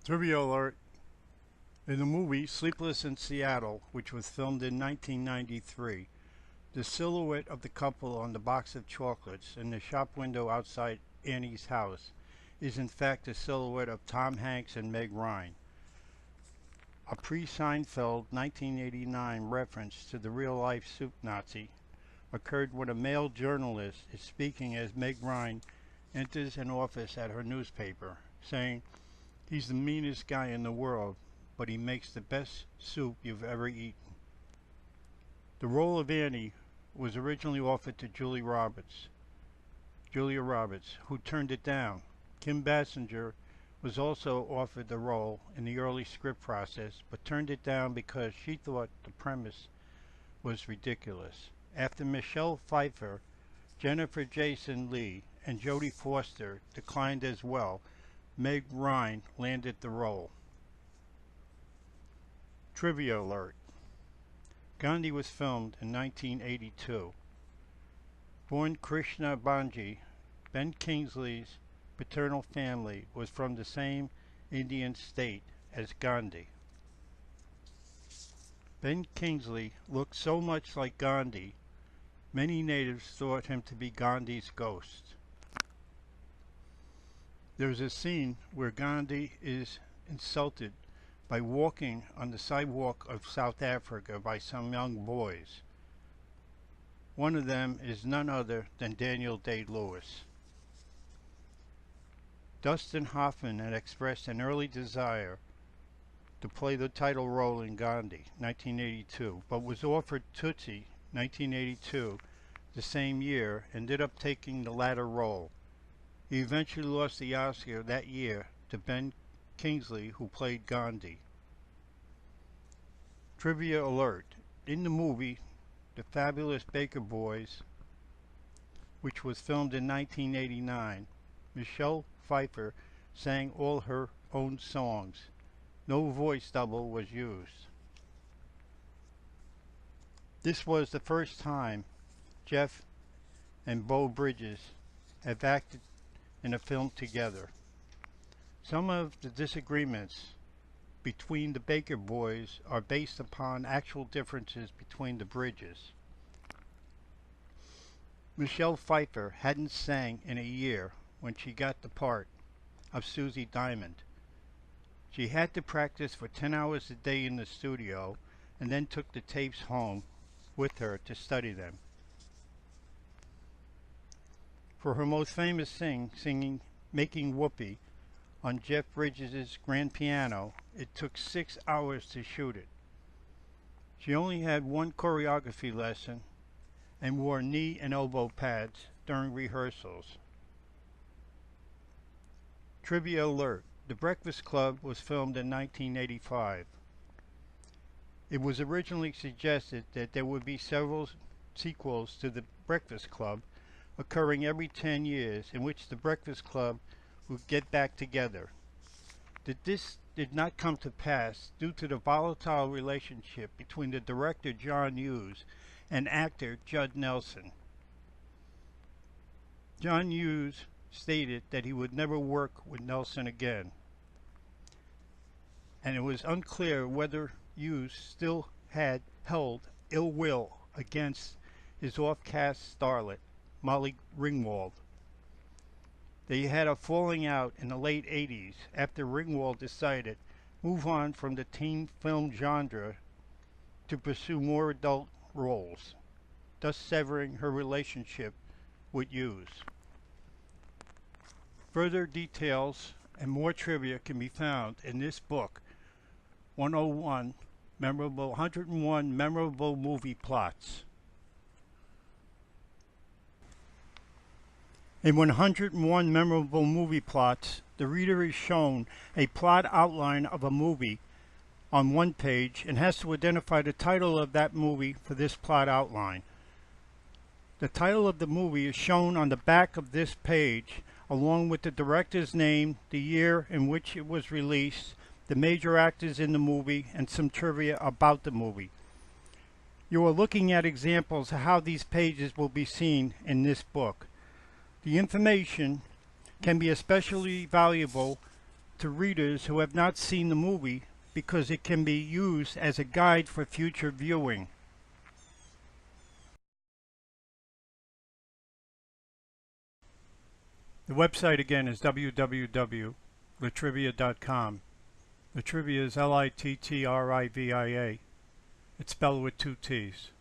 Trivia alert. In the movie Sleepless in Seattle, which was filmed in 1993, the silhouette of the couple on the box of chocolates in the shop window outside Annie's house is in fact the silhouette of Tom Hanks and Meg Ryan. A pre-Seinfeld 1989 reference to the real-life soup Nazi occurred when a male journalist is speaking as Meg Ryan enters an office at her newspaper, saying, "He's the meanest guy in the world, but he makes the best soup you've ever eaten." The role of Annie was originally offered to Julia Roberts, who turned it down. Kim Basinger was also offered the role in the early script process, but turned it down because she thought the premise was ridiculous. After Michelle Pfeiffer, Jennifer Jason Leigh, and Jodie Foster declined as well, Meg Ryan landed the role. Trivia alert. Gandhi was filmed in 1982. Born Krishna Banji, Ben Kingsley's paternal family was from the same Indian state as Gandhi. Ben Kingsley looked so much like Gandhi, many natives thought him to be Gandhi's ghost. There is a scene where Gandhi is insulted by walking on the sidewalk of South Africa by some young boys. One of them is none other than Daniel Day-Lewis. Dustin Hoffman had expressed an early desire to play the title role in Gandhi, 1982, but was offered Tootsie, 1982, the same year, and ended up taking the latter role. He eventually lost the Oscar that year to Ben Kingsley, who played Gandhi. Trivia alert. In the movie The Fabulous Baker Boys, which was filmed in 1989, Michelle Pfeiffer sang all her own songs. No voice double was used. This was the first time Jeff and Beau Bridges have acted in a film together. Some of the disagreements between the Baker Boys are based upon actual differences between the Bridges. Michelle Pfeiffer hadn't sang in a year when she got the part of Susie Diamond. She had to practice for 10 hours a day in the studio and then took the tapes home with her to study them. For her most famous singing Making Whoopee on Jeff Bridges' grand piano, it took 6 hours to shoot it. She only had one choreography lesson and wore knee and elbow pads during rehearsals. Trivia alert. The Breakfast Club was filmed in 1985. It was originally suggested that there would be several sequels to The Breakfast Club occurring every 10 years in which The Breakfast Club would get back together. This did not come to pass due to the volatile relationship between the director John Hughes and actor Judd Nelson. John Hughes stated that he would never work with Nelson again, and it was unclear whether Hughes still had held ill will against his off-cast starlet, Molly Ringwald. They had a falling out in the late 80s after Ringwald decided to move on from the teen film genre to pursue more adult roles, thus severing her relationship with Hughes. Further details and more trivia can be found in this book, 101 Memorable Movie Plots. In 101 Memorable Movie Plots, the reader is shown a plot outline of a movie on one page and has to identify the title of that movie for this plot outline. The title of the movie is shown on the back of this page, along with the director's name, the year in which it was released, the major actors in the movie, and some trivia about the movie. You are looking at examples of how these pages will be seen in this book. The information can be especially valuable to readers who have not seen the movie because it can be used as a guide for future viewing. The website again is www.litrivia.com. Litrivia is Littrivia. It's spelled with 2 T's.